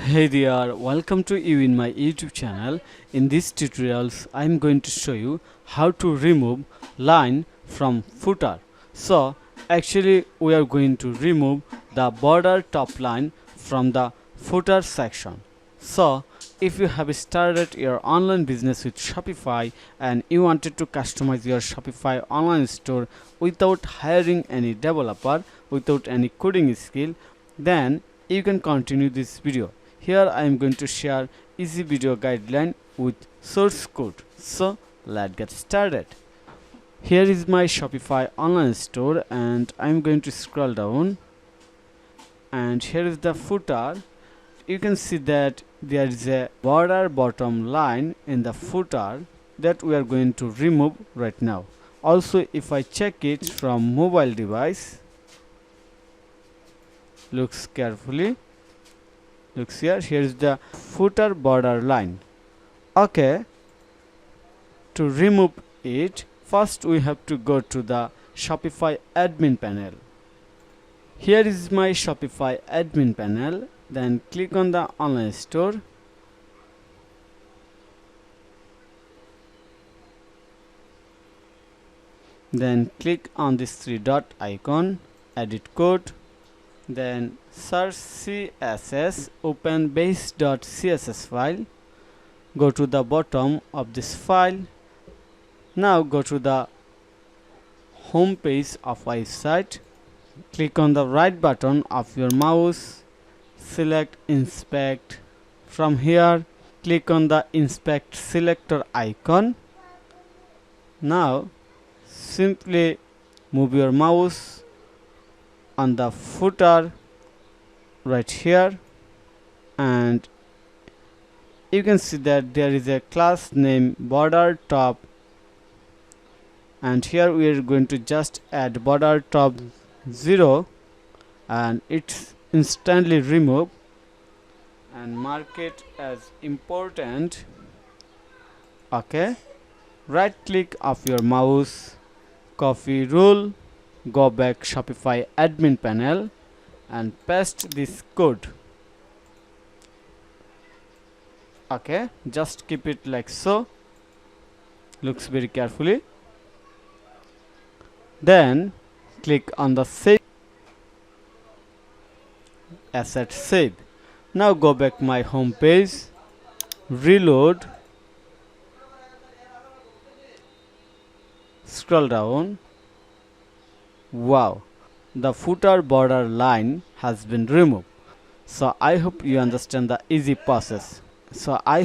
Hey there, welcome to you in my YouTube channel. In these tutorials, I am going to show you how to remove line from footer. So actually we are going to remove the border top line from the footer section. So if you have started your online business with Shopify and you wanted to customize your Shopify online store without hiring any developer, without any coding skill, then you can continue this video. Here I am going to share easy video guideline with source code. So let's get started. Here is my Shopify online store and I am going to scroll down, and here is the footer. You can see that there is a border bottom line in the footer that we are going to remove right now. Also, if I check it from mobile device, looks carefully, looks here is the footer border line. Okay, to remove it, first we have to go to the Shopify admin panel. Here is my Shopify admin panel. Then click on the online store. Then click on this three dot icon, edit code. Then search CSS, open base.css file. Go to the bottom of this file. Now go to the home page of website. Click on the right button of your mouse. Select inspect. From here, click on the inspect selector icon. Now simply move your mouse on the footer right here, and you can see that there is a class name border top, and here we are going to just add border top 0 and it's instantly remove, and mark it as important. Okay, right click of your mouse, copy rule, go back Shopify admin panel and paste this code. Okay, just keep it like so, looks very carefully. Then click on the save asset save. Now go back my home page, reload, scroll down. Wow, the footer border line has been removed. So I hope you understand the easy process. Thank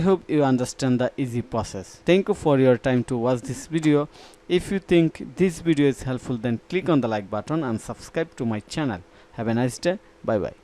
you for your time to watch this video. If you think this video is helpful, then click on the like button and subscribe to my channel. Have a nice day. Bye bye.